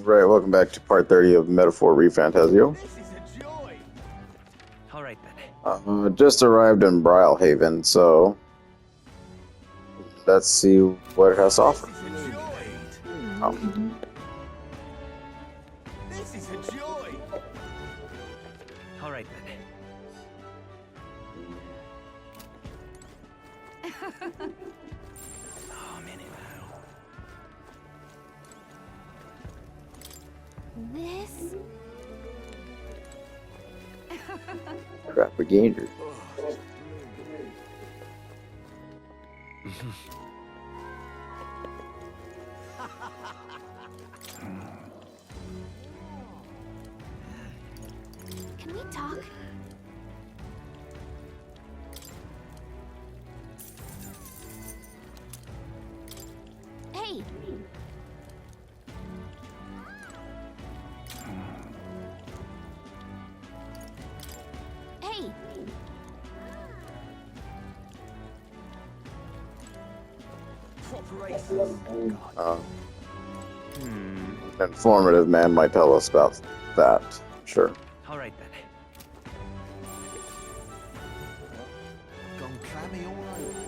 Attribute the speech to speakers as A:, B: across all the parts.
A: Right, welcome back to part 30 of Metaphor Refantazio.
B: All right then.
A: Just arrived in Brylehaven, so let's see what it has to offer.
C: This is a joy.
B: All right then. Oh, minute now.
D: This?
A: Propaganda.
D: Can we talk? Hey! Hey!
A: An informative man might tell us about that. Sure.
B: All right then.
C: Gone clammy all over.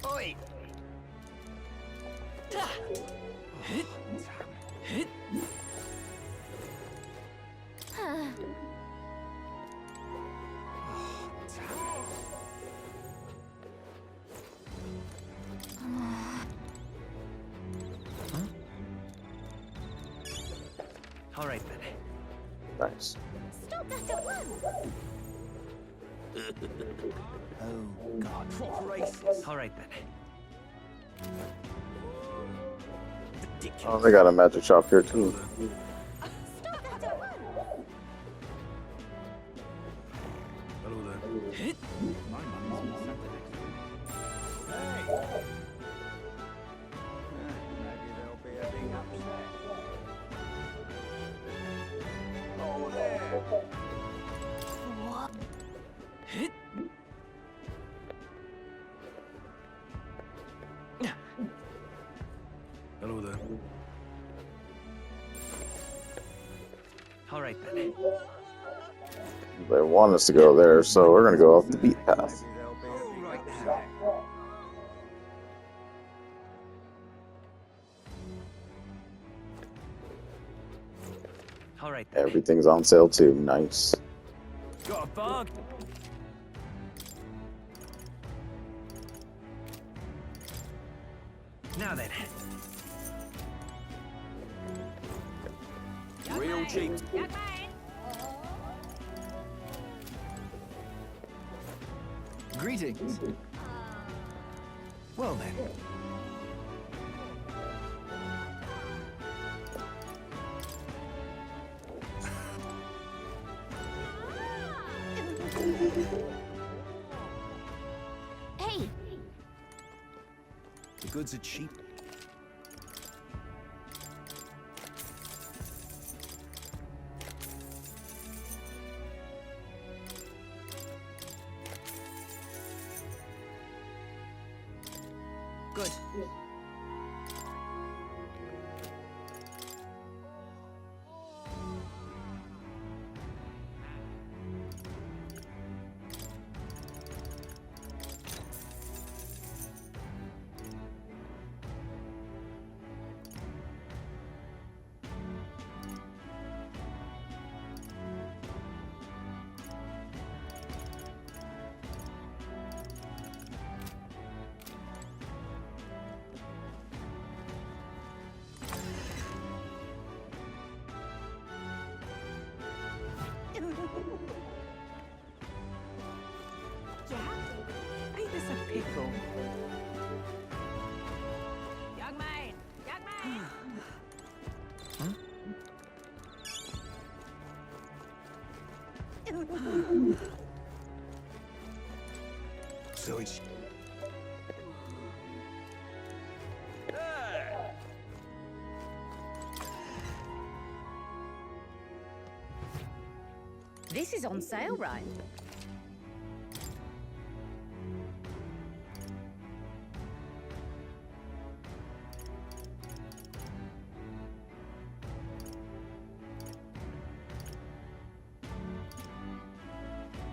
B: Oi! All right then.
A: Nice.
D: Stop that at once!
C: Oh God, proper racist.
B: All right then.
C: Ridiculous.
A: Oh, they got a magic shop here too.
D: Stop that at once!
C: Hello there. My money's on Saturday. Hey. Maybe there'll be a big upset. Oh there.
D: What?
C: Hello there.
B: All right then.
A: They want us to go there, so we're gonna go off the beat path.
C: Maybe there'll be a big upset.
B: All right then.
A: Everything's on sale too. Nice.
B: Got a bug. Now then.
C: Real cheap. Greetings. Well then.
D: Hey!
C: The goods are cheap.
B: Good.
E: Yeah? Ain't this a pickle? Young man! Young man!
C: So it's
D: This is on sale, right?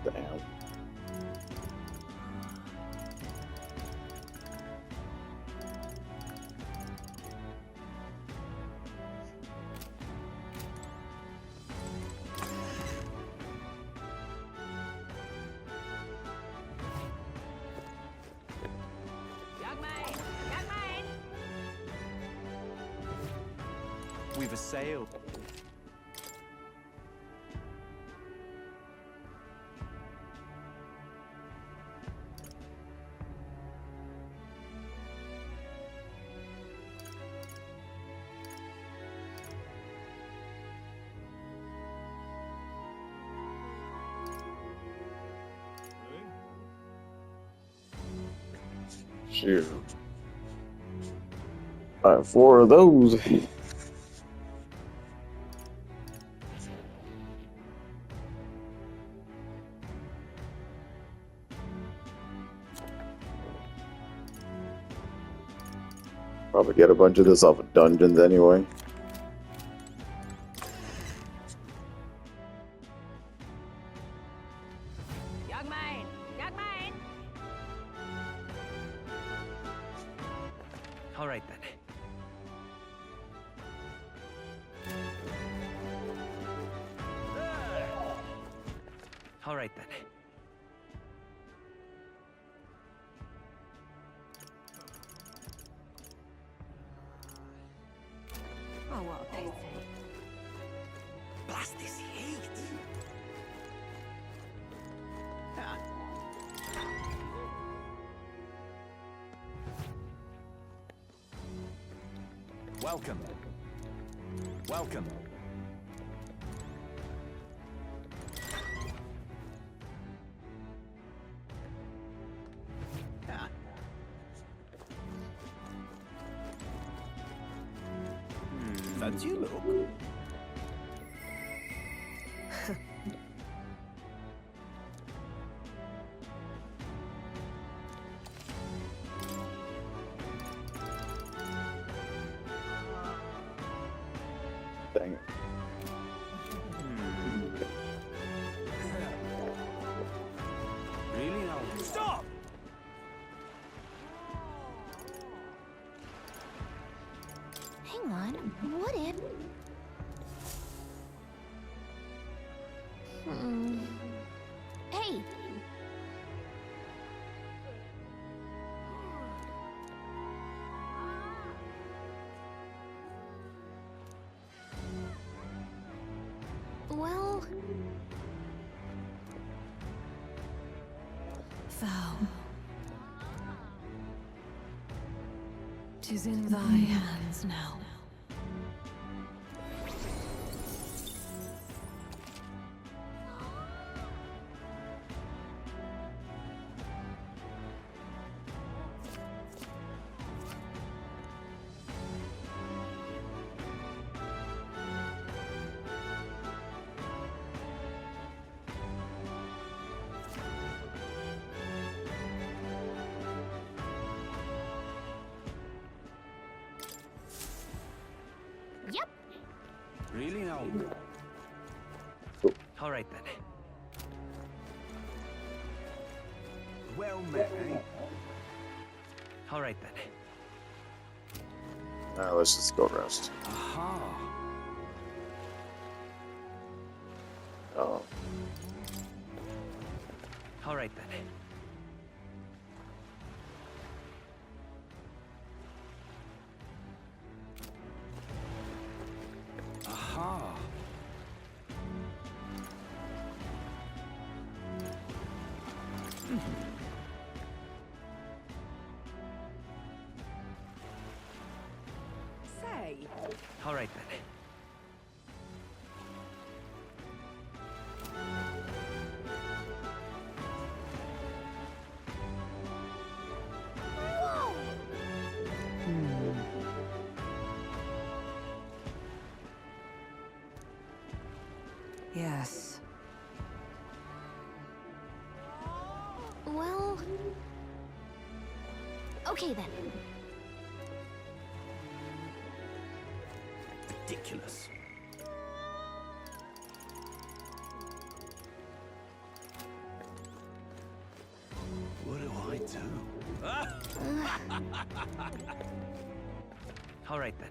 A: Damn.
E: Jag mig! Jag mig!
B: We've a sail.
A: Shoot. All right, 4 of those. Probably get a bunch of this off of dungeons anyway.
E: Jag mig! Jag mig!
B: All right then. All right then.
E: Oh, what a pity.
B: Blast this heat. Welcome. Welcome. Fancy a look?
A: Dang it.
C: Really now?
B: Stop!
D: Hang on. What if... Hey! Well...
F: Thou, 'tis in thy hands now.
D: Yep!
C: Really now?
B: All right then.
C: Well met, eh?
B: All right then.
A: Alright, let's just go rest.
C: Aha!
A: Oh,
B: All right then.
C: Aha!
E: Say,
B: All right then.
D: Whoa!
F: Yes.
D: Well... Okay then.
C: Ridiculous.
B: All right then.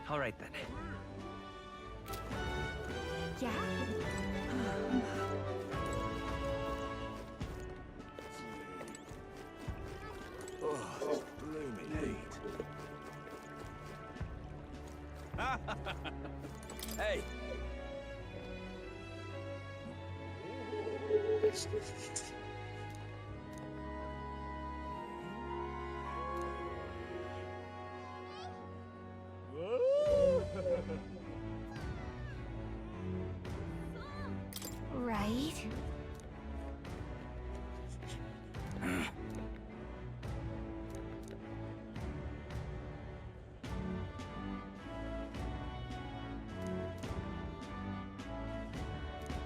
B: All right then.
E: Yeah?
C: Oh, this blooming heat. Hey!
D: Right.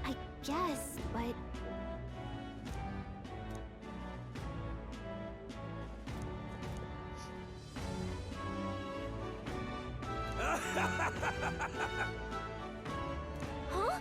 D: I guess, but huh?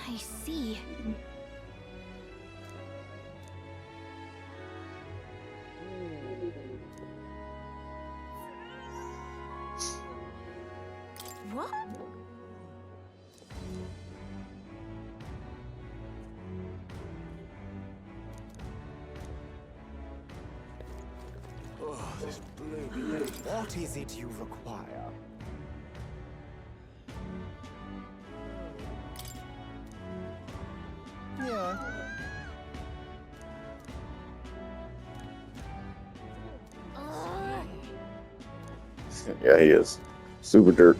D: I see. What?
C: Oh, this blooming heat.
G: What is it you require? Yeah.
A: Yeah, he is. Super dirt.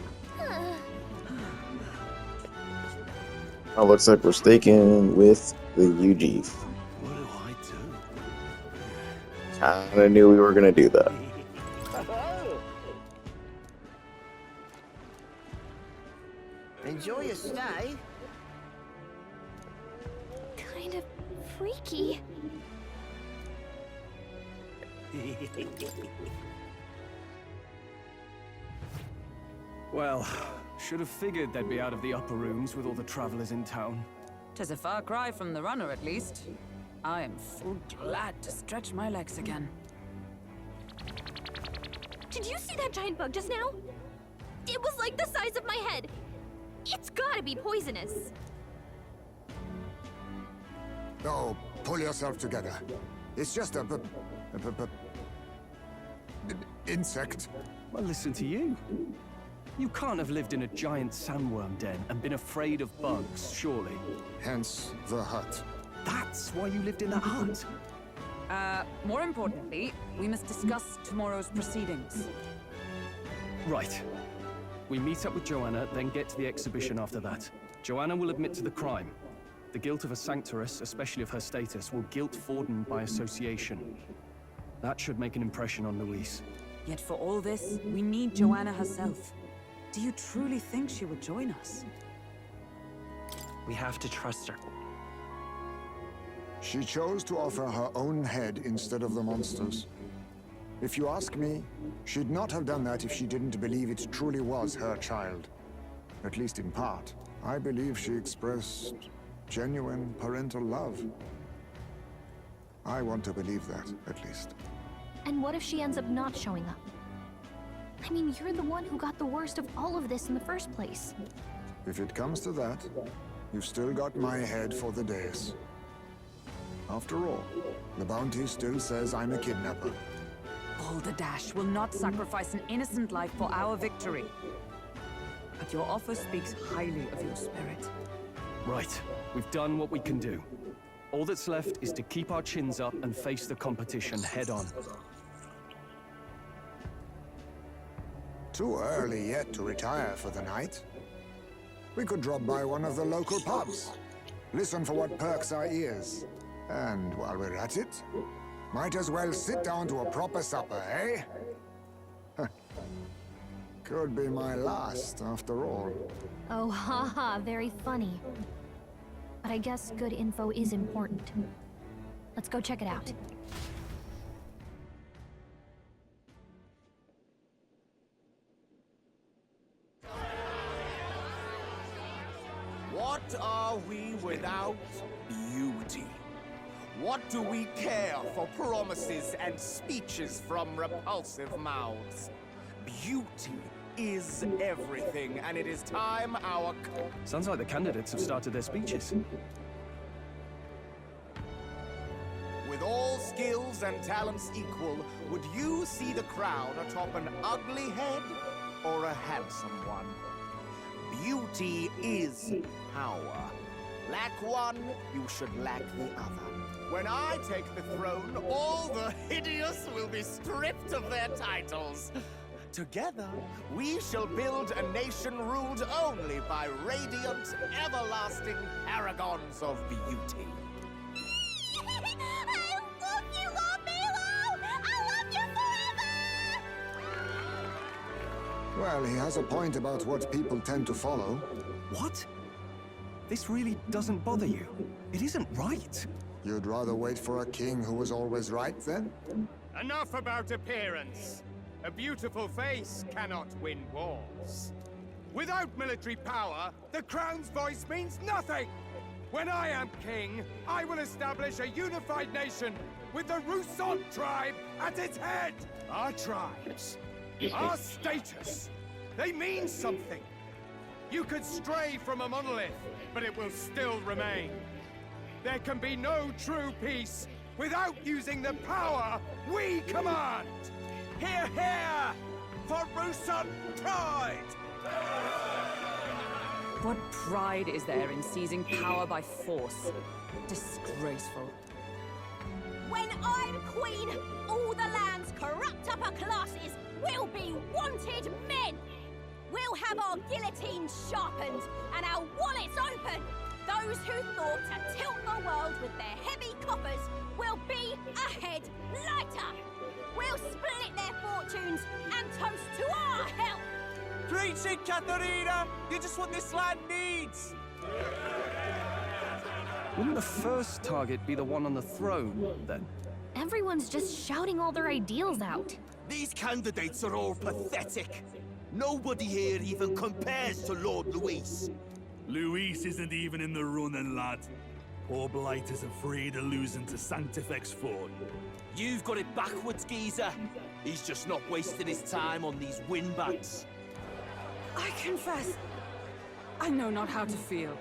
A: Oh, looks like we're staking with the UG.
C: What do I do?
A: Kinda knew we were gonna do that.
G: Enjoy your stay.
D: Kind of freaky.
H: Well, should have figured they'd be out of the upper rooms with all the travelers in town.
E: 'Tis a far cry from the runner, at least. I am full glad to stretch my legs again.
D: Did you see that giant bug just now? It was like the size of my head. It's gotta be poisonous.
I: Oh, pull yourself together. It's just a insect.
H: Well, listen to you. You can't have lived in a giant sandworm den and been afraid of bugs, surely.
I: Hence the hut.
H: That's why you lived in that hut.
E: More importantly, we must discuss tomorrow's proceedings.
H: Right. We meet up with Joanna, then get to the exhibition after that. Joanna will admit to the crime. The guilt of a sanctoress, especially of her status, will guilt Forden by association. That should make an impression on Louise.
E: Yet for all this, we need Joanna herself. Do you truly think she would join us?
B: We have to trust her.
I: She chose to offer her own head instead of the monster's. If you ask me, she'd not have done that if she didn't believe it truly was her child. At least in part. I believe she expressed genuine parental love. I want to believe that, at least.
D: And what if she ends up not showing up? I mean, you're the one who got the worst of all of this in the first place.
I: If it comes to that, you've still got my head for the dais. After all, the bounty still says I'm a kidnapper.
E: Balderdash will not sacrifice an innocent life for our victory. But your offer speaks highly of your spirit.
H: Right. We've done what we can do. All that's left is to keep our chins up and face the competition head on.
I: Too early yet to retire for the night. We could drop by one of the local pubs. Listen for what perks our ears. And while we're at it, might as well sit down to a proper supper, eh? Could be my last, after all.
D: Oh, haha, very funny. But I guess good info is important. Let's go check it out.
G: What are we without beauty? What do we care for promises and speeches from repulsive mouths? Beauty is everything, and it is time our...
H: Sounds like the candidates have started their speeches.
G: With all skills and talents equal, would you see the crown atop an ugly head or a handsome one? Beauty is power. Lack one, you should lack the other. When I take the throne, all the hideous will be stripped of their titles. Together, we shall build a nation ruled only by radiant, everlasting paragons of beauty.
J: I love you, Milo! I love you forever!
I: Well, he has a point about what people tend to follow.
H: What? This really doesn't bother you? It isn't right.
I: You'd rather wait for a king who was always right, then?
K: Enough about appearance. A beautiful face cannot win wars. Without military power, the crown's voice means nothing! When I am king, I will establish a unified nation with the Roussan tribe at its head! Our tribes, our status, they mean something. You could stray from a monolith, but it will still remain. There can be no true peace without using the power we command! Hear, hear! For Roussan pride!
E: What pride is there in seizing power by force? Disgraceful.
J: When I'm queen, all the land's corrupt upper classes will be wanted men! We'll have our guillotines sharpened and our wallets open! Those who thought to tilt the world with their heavy coffers will be a head lighter! We'll split their fortunes and toast to our help!
G: Preach it, Katharina! You're just what this land needs!
H: Wouldn't the first target be the one on the throne, then?
D: Everyone's just shouting all their ideals out.
G: These candidates are all pathetic. Nobody here even compares to Lord Luis.
C: Luis isn't even in the running, lad. Poor Blight is afraid of losing to Sanctifex Fort.
G: You've got it backwards, geezer. He's just not wasting his time on these windbags.
E: I confess, I know not how to feel.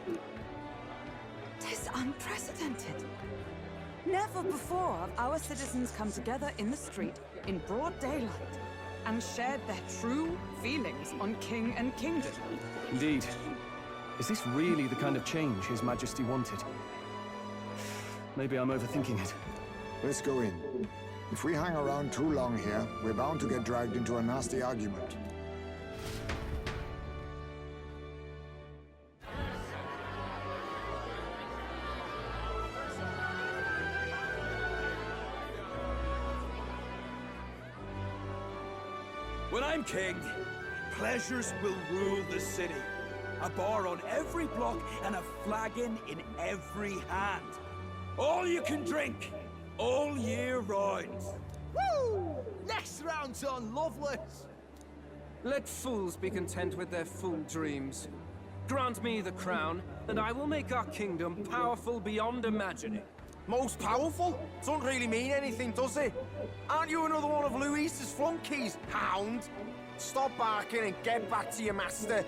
E: 'Tis unprecedented. Never before have our citizens come together in the street, in broad daylight, and shared their true feelings on king and kingdom.
H: Indeed. Is this really the kind of change His Majesty wanted? Maybe I'm overthinking it.
I: Let's go in. If we hang around too long here, we're bound to get dragged into a nasty argument.
K: When I'm king, pleasures will rule the city. A bar on every block and a flagon in every hand. All you can drink, all year round.
G: Woo! Next round's on Loveless.
L: Let fools be content with their fool dreams. Grant me the crown, and I will make our kingdom powerful beyond imagining.
G: Most powerful? Doesn't really mean anything, does it? Aren't you another one of Luis's flunkies, hound? Stop barking and get back to your master.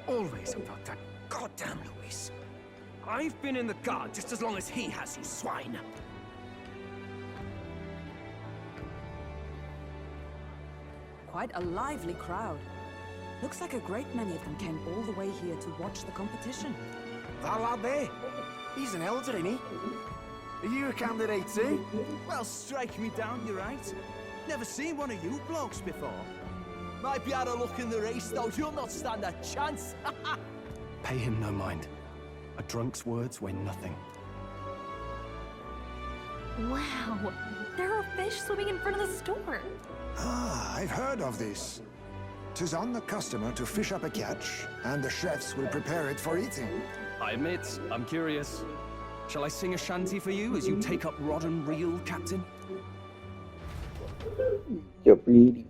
L: Always about that goddamn Luis. I've been in the guard just as long as he has, you swine.
E: Quite a lively crowd. Looks like a great many of them came all the way here to watch the competition.
G: That lad there, he's an elder, ain't he? Are you a candidate too?
K: Well, strike me down, you're right. Never seen one of you blokes before.
M: Might be out of luck in the race, though. You'll not stand a chance.
H: Pay him no mind. A drunk's words weigh nothing.
D: Wow, there are fish swimming in front of the store.
I: Ah, I've heard of this. 'Tis on the customer to fish up a catch, and the chefs will prepare it for eating.
H: I admit, I'm curious. Shall I sing a shanty for you as you take up rod and reel, Captain?
A: You're pretty.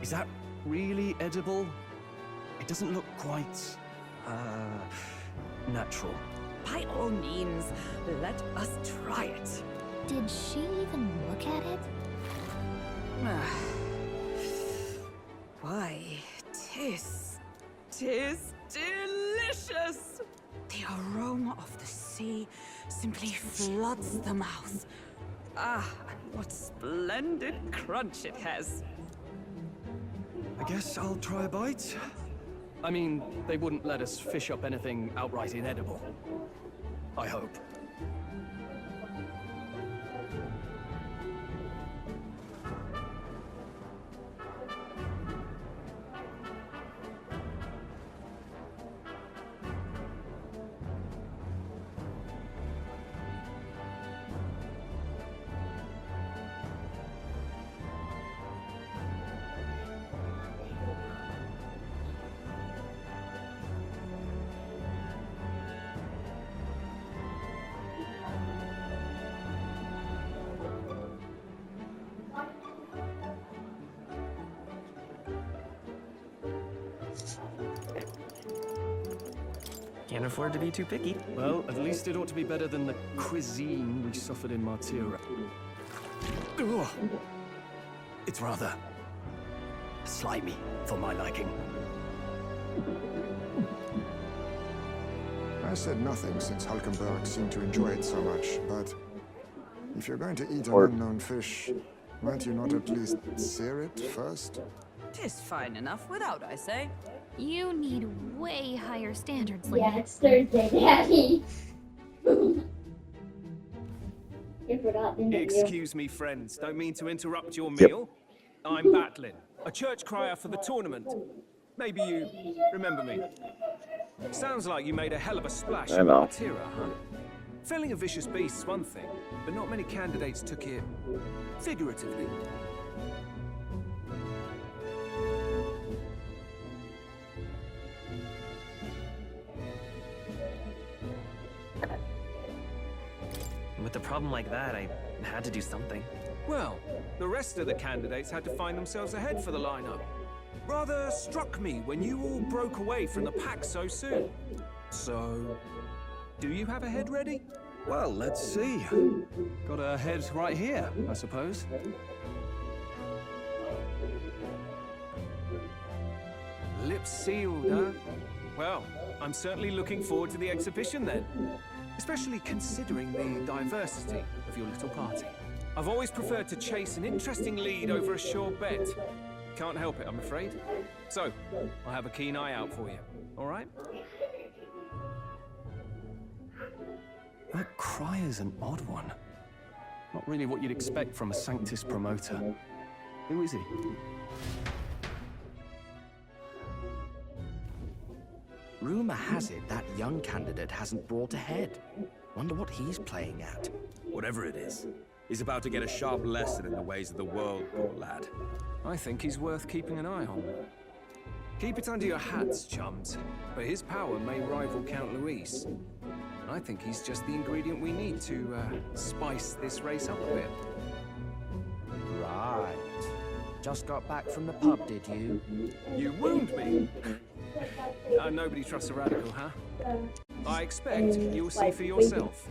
H: Is that really edible? It doesn't look quite, natural.
E: By all means, let us try it.
D: Did she even look at it?
E: Why, tis delicious! The aroma of the sea simply floods the mouth. Ah, and what splendid crunch it has.
H: I guess I'll try a bite. I mean, they wouldn't let us fish up anything outright inedible. I hope.
B: Can't afford to be too picky.
H: Well, at least it ought to be better than the cuisine we suffered in Martyra. Ugh. It's rather slimy for my liking.
I: I said nothing since Hulkenberg seemed to enjoy it so much, but if you're going to eat an
A: Or-
I: unknown fish, might you not at least sear it first?
E: 'Tis fine enough without, I say.
D: You need way higher standards, lady.
N: Yeah, it's Thursday, Daddy. You forgot the interview.
L: Excuse me, friends. Don't mean to interrupt your meal. I'm Batlin, a church crier for the tournament. Maybe you remember me. Sounds like you made a hell of a splash
A: I
L: in
A: know.
L: Martyra, huh? Felling a vicious beast's one thing, but not many candidates took it figuratively.
B: With a problem like that, I had to do something.
L: Well, the rest of the candidates had to find themselves ahead for the lineup. Rather struck me when you all broke away from the pack so soon. So, do you have a head ready?
H: Well, let's see. Got a head right here, I suppose.
L: Lips sealed, huh? Well, I'm certainly looking forward to the exhibition then. Especially considering the diversity of your little party. I've always preferred to chase an interesting lead over a sure bet. Can't help it, I'm afraid. So, I'll have a keen eye out for you, all right?
H: That crier's an odd one. Not really what you'd expect from a Sanctus promoter. Who is he?
O: Rumor has it that young candidate hasn't brought a head. Wonder what he's playing at.
P: Whatever it is, he's about to get a sharp lesson in the ways of the world, poor lad.
L: I think he's worth keeping an eye on. Keep it under your hats, chums. But his power may rival Count Luis. I think he's just the ingredient we need to spice this race up a bit.
O: Right. Just got back from the pub, did you?
L: You wound me? Nobody trusts a radical, huh? I expect you'll see for yourself.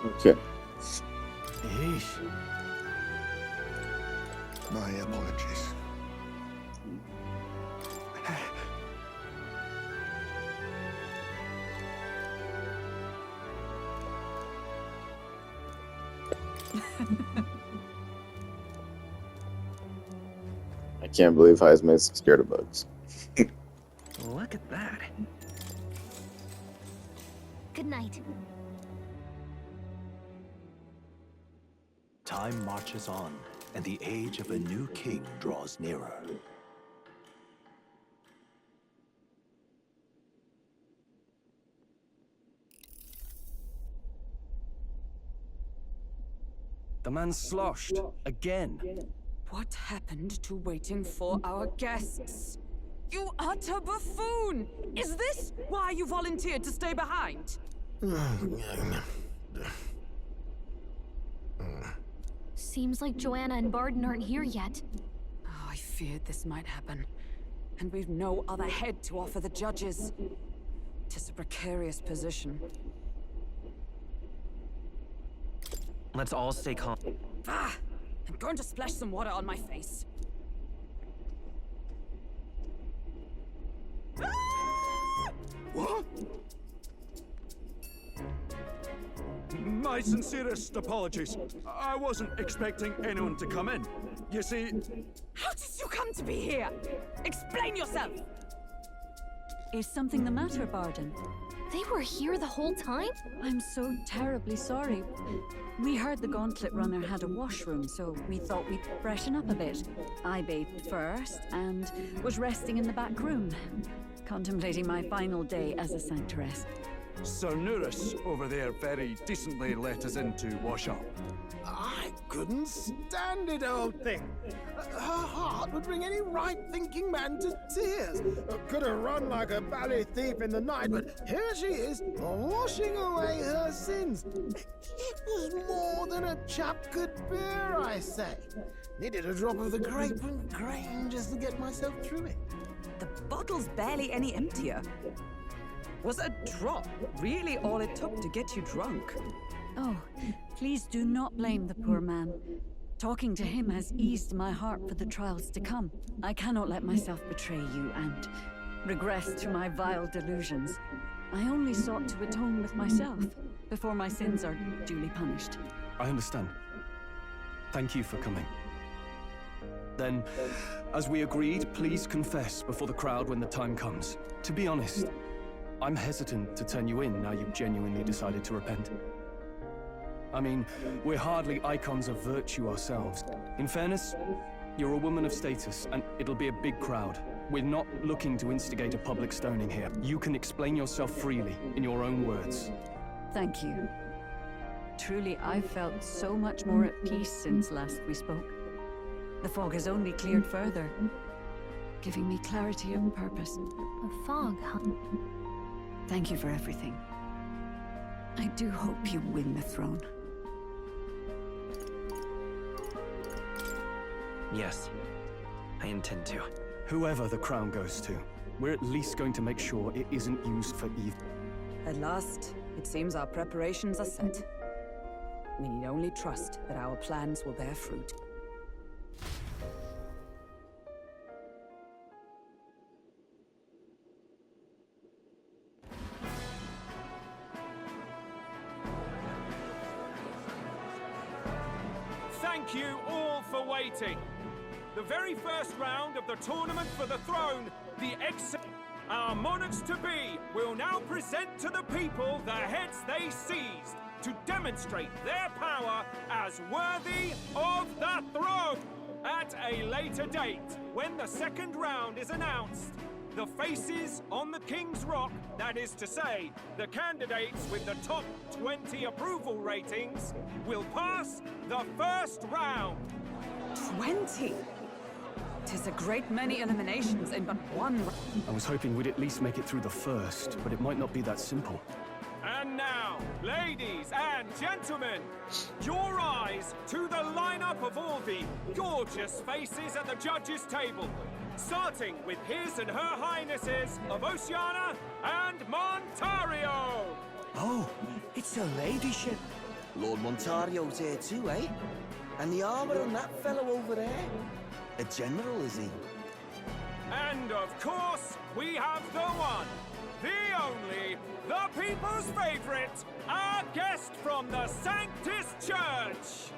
A: Okay.
I: My apologies.
A: I can't believe Highsmith's scared of bugs.
B: Look at that.
D: Good night.
Q: Time marches on, and the age of a new king draws nearer.
H: The man's sloshed. Again.
E: What happened to waiting for our guests? You utter buffoon! Is this why you volunteered to stay behind?
D: Seems like Joanna and Barden aren't here yet.
E: Oh, I feared this might happen. And we've no other head to offer the judges. 'Tis a precarious position.
B: Let's all stay calm.
E: Ah! I'm going to splash some water on my face.
C: What? My sincerest apologies. I wasn't expecting anyone to come in. You see...
E: How did you come to be here? Explain yourself!
F: Is something the matter, Barden?
D: They were here the whole time?
F: I'm so terribly sorry. We heard the Gauntlet Runner had a washroom, so we thought we'd freshen up a bit. I bathed first and was resting in the back room, contemplating my final day as a Sanctoress.
C: Sir Nuris over there very decently let us in to wash up.
K: I couldn't stand it, old thing. Her heart would bring any right-thinking man to tears. Could have run like a ballet thief in the night, but here she is, washing away her sins. It was more than a chap could bear, I say. Needed a drop of the grape and grain just to get myself through it.
E: The bottle's barely any emptier. Was a drop really all it took to get you drunk?
F: Oh, please do not blame the poor man. Talking to him has eased my heart for the trials to come. I cannot let myself betray you and regress to my vile delusions. I only sought to atone with myself before my sins are duly punished.
H: I understand. Thank you for coming. Then, as we agreed, please confess before the crowd when the time comes. To be honest, I'm hesitant to turn you in now you've genuinely decided to repent. I mean, we're hardly icons of virtue ourselves. In fairness, you're a woman of status, and it'll be a big crowd. We're not looking to instigate a public stoning here. You can explain yourself freely, in your own words.
F: Thank you. Truly, I've felt so much more at peace since last we spoke. The fog has only cleared further, giving me clarity of purpose.
D: A fog, huh?
F: Thank you for everything. I do hope you win the throne.
B: Yes, I intend to.
H: Whoever the crown goes to, we're at least going to make sure it isn't used for evil.
E: At last, it seems our preparations are set. We need only trust that our plans will bear fruit.
L: Thank you all for waiting. The very first round of the tournament for the throne, our monarchs-to-be will now present to the people the heads they seized to demonstrate their power as worthy of the throne. At a later date, when the second round is announced, the faces on the King's Rock, that is to say, the candidates with the top 20 approval ratings, will pass the first round.
E: 20? 'Tis a great many eliminations in but one round.
H: I was hoping we'd at least make it through the first, but it might not be that simple.
L: And now, ladies and gentlemen, your eyes to the lineup of all the gorgeous faces at the judges' table. Starting with His and Her Highnesses of Oceania and Montario.
M: Oh, it's her ladyship. Lord Montario's here too, eh? And the armor on that fellow over there? A general, is he?
L: And of course, we have the one, the only, the people's favorite, our guest from the Sanctus Church.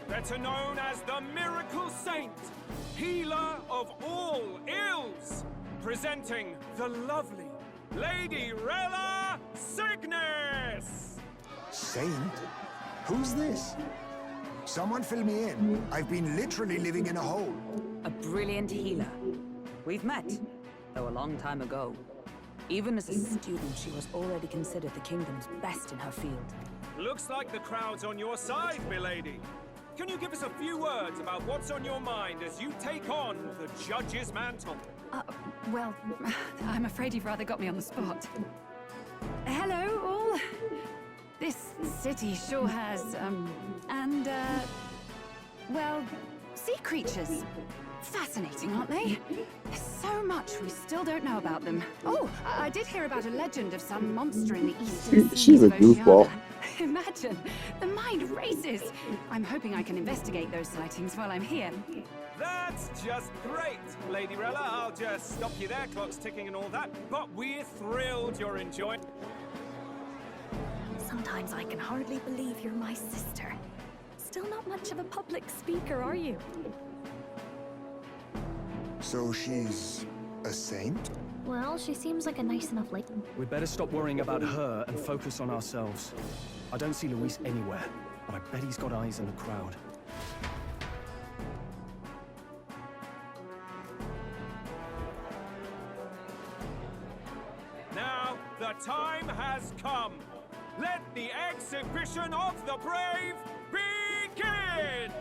L: Better known as the Miracle Saint, healer of all ills. Presenting the lovely Lady Rella Cygnus!
I: Saint? Who's this? Someone fill me in. I've been literally living in a hole.
E: A brilliant healer. We've met, though a long time ago. Even as a student, she was already considered the kingdom's best in her field.
L: Looks like the crowd's on your side, milady. Can you give us a few words about what's on your mind as you take on the judge's mantle?
F: Well, I'm afraid you've rather got me on the spot. Hello, all. This city sure has, well, sea creatures. Fascinating, aren't they? There's so much we still don't know about them. Oh, I did hear about a legend of some monster in the eastern seas
A: She's a
F: of Oceania.
A: goofball.
F: Imagine, the mind races. I'm hoping I can investigate those sightings while I'm here.
L: That's just great, Lady Rella. I'll just stop you there, clock's ticking and all that. But we're thrilled you're enjoying.
D: Sometimes I can hardly believe you're my sister. Still not much of a public speaker, are you?
I: So she's a saint?
D: Well, she seems like a nice enough lady.
H: We'd better stop worrying about her and focus on ourselves. I don't see Luis anywhere, but I bet he's got eyes in the crowd.
L: Now, the time has come. Let the exhibition of the brave begin!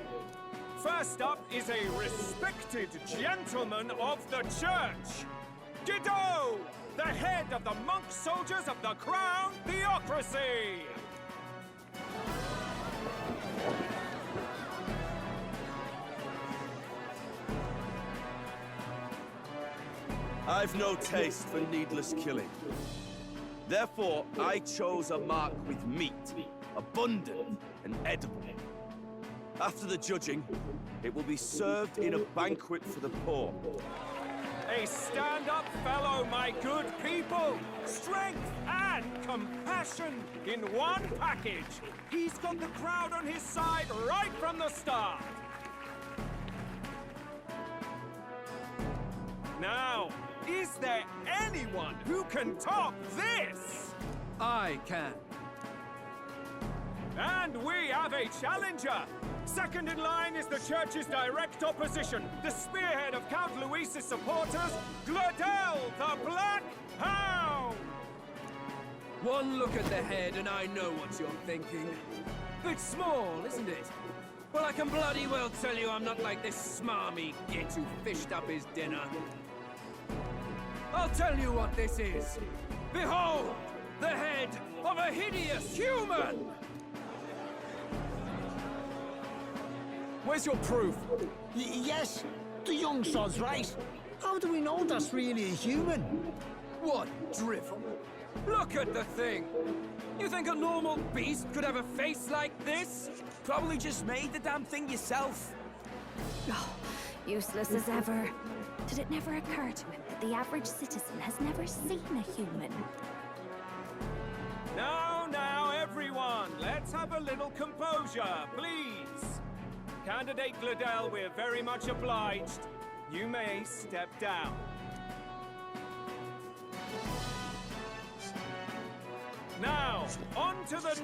L: First up is a respected gentleman of the church. Guido, the head of the monk soldiers of the Crown Theocracy.
P: I've no taste for needless killing. Therefore, I chose a mark with meat, abundant and edible. After the judging, it will be served in a banquet for the poor.
L: A stand-up fellow, my good people. Strength and compassion in one package. He's got the crowd on his side right from the start. Now, is there anyone who can top this? I can. And we have a challenger. Second in line is the church's direct opposition, the spearhead of Count Luis's supporters, Gladel the Black Hound!
R: One look at the head and I know what you're thinking. Bit small, isn't it? Well, I can bloody well tell you I'm not like this smarmy git who fished up his dinner. I'll tell you what this is. Behold, the head of a hideous human!
M: Where's your proof? Yes, the young sod's right. How do we know that's really a human?
R: What drivel? Look at the thing! You think a normal beast could have a face like this?
M: Probably just made the damn thing yourself.
D: Oh, useless as ever. Did it never occur to him that the average citizen has never seen a human?
L: Now, everyone, let's have a little composure, please. Candidate Gladel, we're very much obliged. You may step down. Now, on to the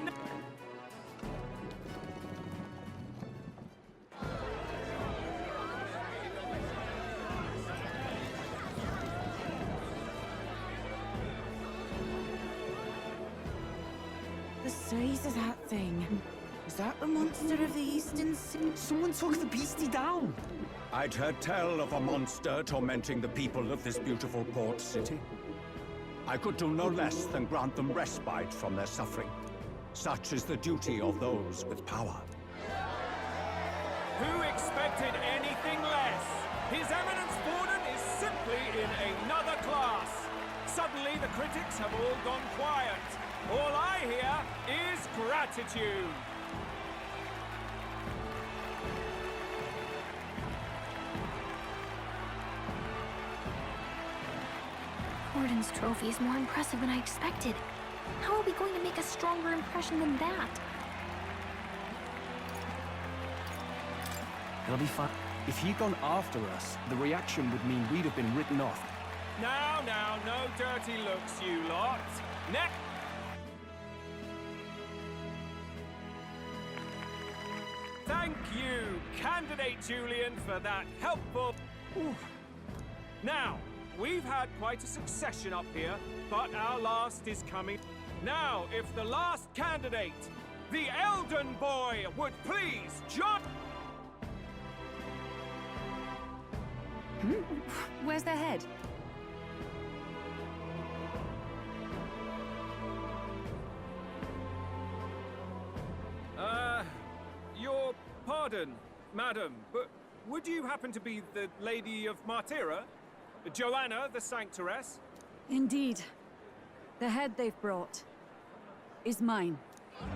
E: The size of that thing. Is that the monster of the Eastern Sea?
M: Someone took the beastie down.
S: I'd heard tell of a monster tormenting the people of this beautiful port city. I could do no less than grant them respite from their suffering. Such is the duty of those with power.
L: Who expected anything less? His Eminence Borden is simply in another class. Suddenly the critics have all gone quiet. All I hear is gratitude.
D: Warden's trophy is more impressive than I expected. How are we going to make a stronger impression than that?
B: It'll be fun.
H: If he'd gone after us, the reaction would mean we'd have been written off.
L: Now, no dirty looks, you lot. Next. Thank you, Candidate Julian, for that helpful... Ooh. Now, we've had quite a succession up here, but our last is coming. Now, if the last candidate, the Elden Boy, would please join...
F: Where's their head?
L: Your pardon, madam, but would you happen to be the Lady of Martyra? Joanna, the Sanctoress?
F: Indeed. The head they've brought is mine.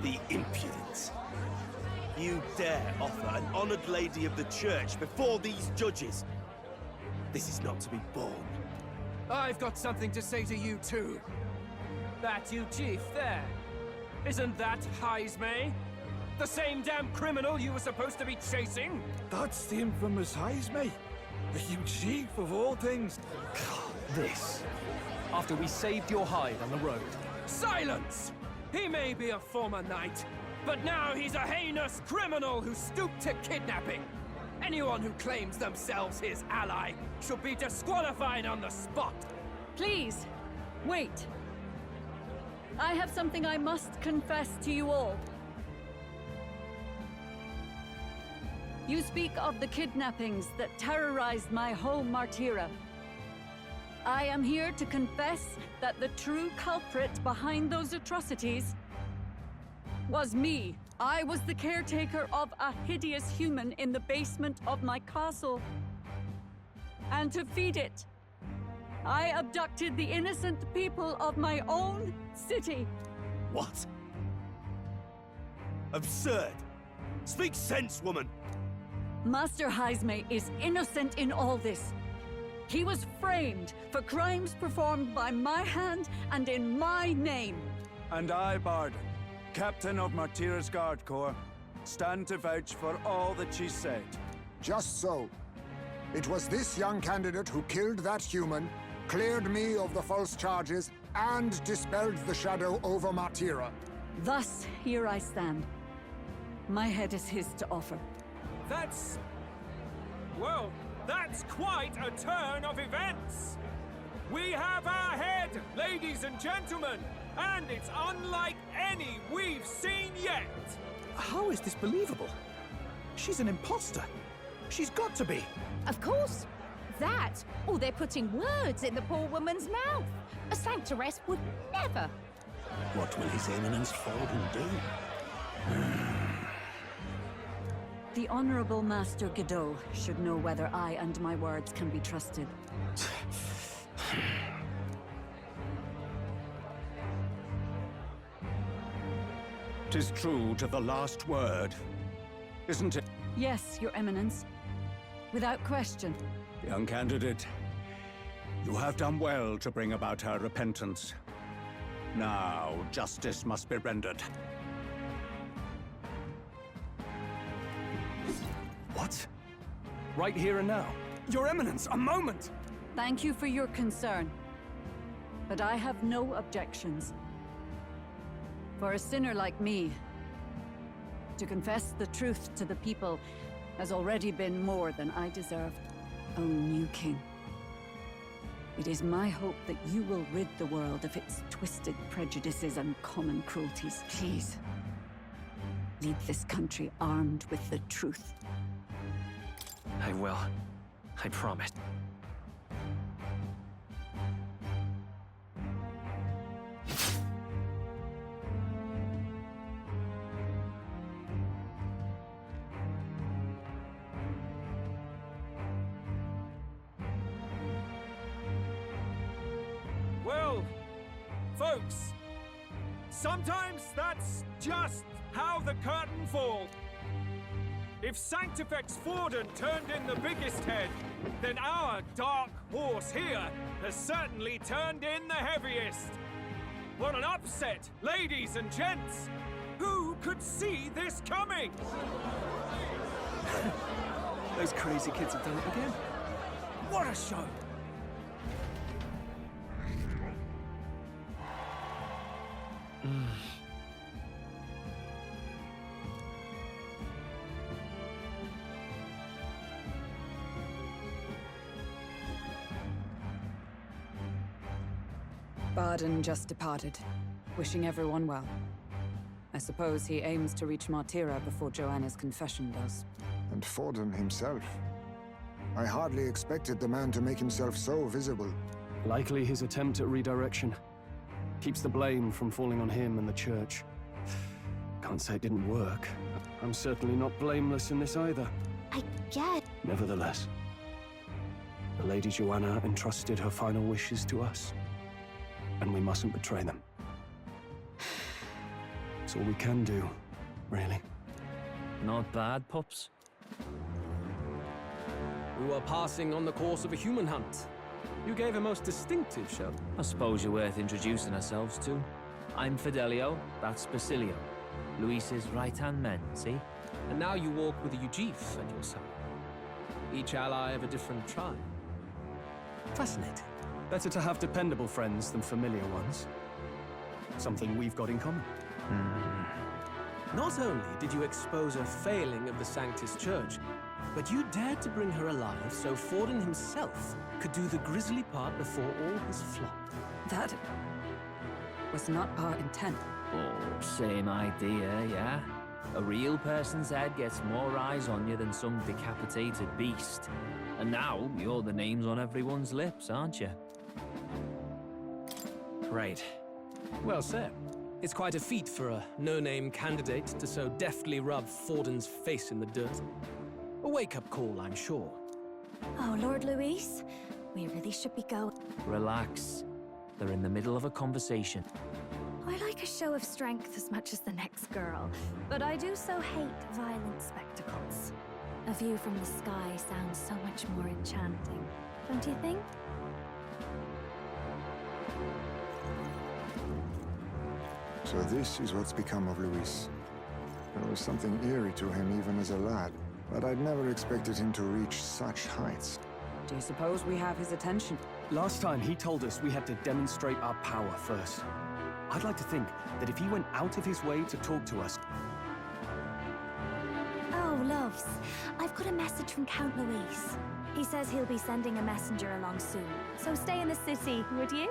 P: The impudence. You dare offer an honored lady of the church before these judges? This is not to be borne.
R: I've got something to say to you too. That you, Chief, there. Isn't that Heismay? The same damn criminal you were supposed to be chasing?
T: That's the infamous Heismay. You chief of all things.
H: This. After we saved your hide on the road.
R: Silence! He may be a former knight, but now he's a heinous criminal who stooped to kidnapping. Anyone who claims themselves his ally should be disqualified on the spot.
F: Please, wait. I have something I must confess to you all. You speak of the kidnappings that terrorized my home, Martyra. I am here to confess that the true culprit behind those atrocities was me. I was the caretaker of a hideous human in the basement of my castle. And to feed it, I abducted the innocent people of my own city.
P: What? Absurd! Speak sense, woman!
F: Master Heismay is innocent in all this. He was framed for crimes performed by my hand and in my name.
T: And I, Barden, Captain of Martyra's Guard Corps, stand to vouch for all that she said.
I: Just so. It was this young candidate who killed that human, cleared me of the false charges, and dispelled the shadow over Martyra.
F: Thus, here I stand. My head is his to offer.
L: That's... well, that's quite a turn of events! We have our head, ladies and gentlemen, and it's unlike any we've seen yet!
Q: How is this believable? She's an imposter. She's got to be.
J: Of course. That, or they're putting words in the poor woman's mouth. A Sanctoress would never.
Q: What will His Eminence Forden do?
F: The Honorable Master Godot should know whether I and my words can be trusted.
S: 'Tis true to the last word, isn't it?
F: Yes, Your Eminence. Without question.
S: Young candidate, you have done well to bring about her repentance. Now, justice must be rendered.
H: What? Right here and now?
L: Your Eminence, a moment!
F: Thank you for your concern. But I have no objections. For a sinner like me, to confess the truth to the people has already been more than I deserved. O new king, it is my hope that you will rid the world of its twisted prejudices and common cruelties. Please, lead this country armed with the truth.
B: I will. I promise.
L: Well, folks, sometimes that's just how the curtain falls. If Sanctifex Forden turned in the biggest head, then our dark horse here has certainly turned in the heaviest. What an upset, ladies and gents! Who could see this coming?
H: Those crazy kids have done it again.
L: What a show!
E: Barden just departed, wishing everyone well. I suppose he aims to reach Martira before Joanna's confession does.
I: And Forden himself. I hardly expected the man to make himself so visible.
H: Likely his attempt at redirection. Keeps the blame from falling on him and the church. Can't say it didn't work. I'm certainly not blameless in this either.
D: I get...
H: Nevertheless, the Lady Joanna entrusted her final wishes to us, and we mustn't betray them. It's all we can do, really.
B: Not bad, pups. We were passing on the course of a human hunt. You gave a most distinctive show. I suppose you're worth introducing ourselves to. I'm Fidelio, that's Basilio. Luis's right-hand men, see? And now you walk with a Ujif at your side. Each ally of a different tribe. Fascinating.
H: Better to have dependable friends than familiar ones. Something we've got in common.
L: Not only did you expose a failing of the Sanctus Church, but you dared to bring her alive so Forden himself could do the grisly part before all his flock.
E: That was not our intent.
B: Oh, same idea, yeah? A real person's head gets more eyes on you than some decapitated beast. And now, you're the names on everyone's lips, aren't you?
L: Right. Well said. It's quite a feat for a no-name candidate to so deftly rub Forden's face in the dirt. A wake-up call, I'm sure.
D: Oh, Lord Luis, we really should be going.
B: Relax. They're in the middle of a conversation.
D: I like a show of strength as much as the next girl, but I do so hate violent spectacles. A view from the sky sounds so much more enchanting, don't you think?
I: So this is what's become of Luis. There was something eerie to him even as a lad, but I'd never expected him to reach such heights.
E: Do you suppose we have his attention?
H: Last time he told us we had to demonstrate our power first. I'd like to think that if he went out of his way to talk to us...
D: Oh, loves. I've got a message from Count Luis. He says he'll be sending a messenger along soon, so stay in the city, would you?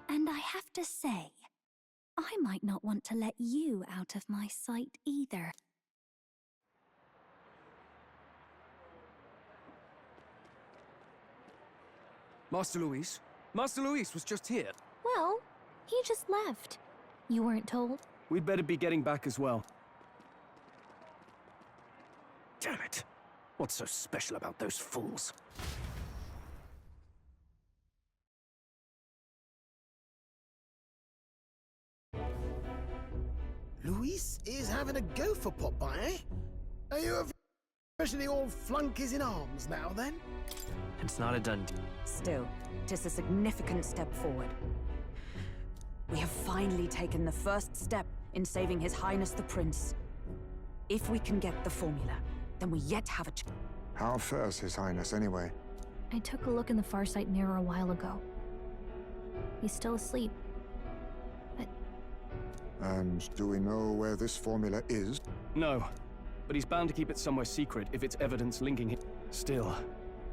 D: And I have to say, I might not want to let you out of my sight either.
L: Master Luis? Master Luis was just here.
D: Well, he just left. You weren't told?
H: We'd better be getting back as well.
O: Damn it! What's so special about those fools?
M: Luis is having a go for Popeye, eh? Are you officially all flunkies in arms now, then?
B: It's not a done deal.
E: Still, it is a significant step forward. We have finally taken the first step in saving His Highness the Prince. If we can get the formula, then we yet have a chance.
I: How fares His Highness, anyway?
D: I took a look in the Farsight mirror a while ago. He's still asleep.
I: And do we know where this formula is?
H: No, but he's bound to keep it somewhere secret if it's evidence linking him. Still,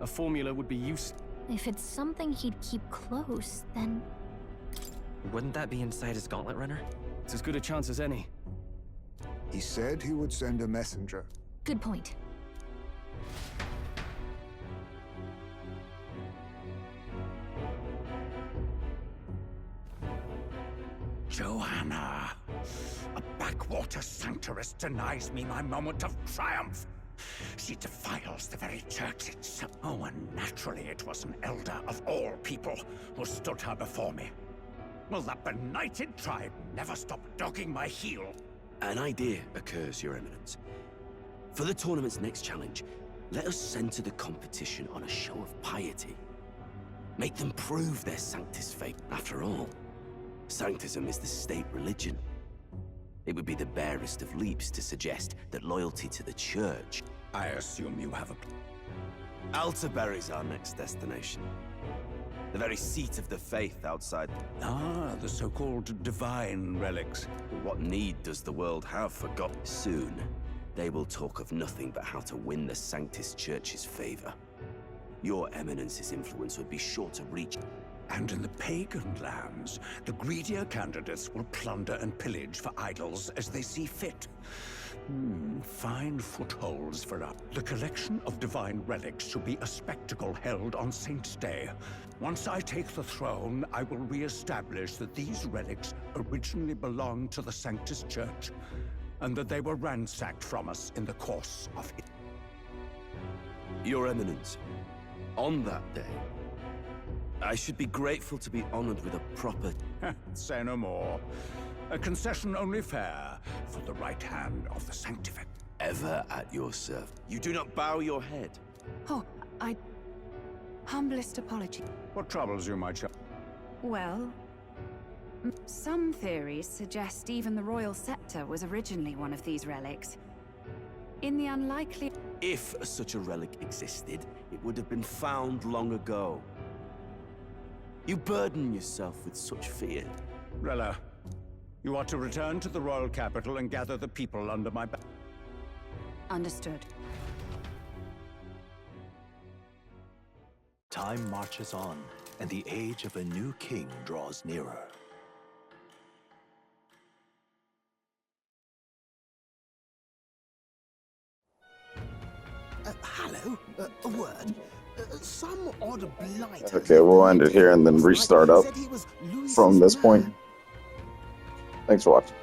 H: a formula would be useful.
D: If it's something he'd keep close, then...
B: Wouldn't that be inside his gauntlet runner?
H: It's as good a chance as any.
I: He said he would send a messenger.
D: Good point.
S: Joanna! A backwater sanctuarist denies me my moment of triumph! She defiles the very church itself. Oh, and naturally it was an elder of all people who stood her before me. Will that benighted tribe never stop dogging my heel?
O: An idea occurs, Your Eminence. For the tournament's next challenge, let us center the competition on a show of piety. Make them prove their Sanctus faith. After all, Sanctism is the state religion. It would be the barest of leaps to suggest that loyalty to the Church...
S: I assume you have a...
P: Altaberry's our next destination. The very seat of the faith outside...
S: Ah, the so-called divine relics.
P: What need does the world have for God? Soon, they will talk of nothing but how to win the Sanctus Church's favor. Your Eminence's influence would be sure to reach...
S: And in the pagan lands, the greedier candidates will plunder and pillage for idols as they see fit. Fine footholds for us. The collection of divine relics should be a spectacle held on Saint's Day. Once I take the throne, I will re-establish that these relics originally belonged to the Sanctus Church, and that they were ransacked from us in the course of it.
P: Your Eminence, on that day, I should be grateful to be honored with a proper...
S: Say no more. A concession only fair for the right hand of the Sanctific.
P: Ever at your service. You do not bow your head.
E: Oh, humblest apology.
S: What troubles you, my child?
E: Well, some theories suggest even the royal scepter was originally one of these relics. In the unlikely...
P: If such a relic existed, it would have been found long ago. You burden yourself with such fear.
S: Rella, you are to return to the royal capital and gather the people under my back.
E: Understood.
Q: Time marches on, and the age of a new king draws nearer.
M: Hello, a word. Some odd blight.
A: Okay, we'll end it here and then restart up from this point. Thanks for watching.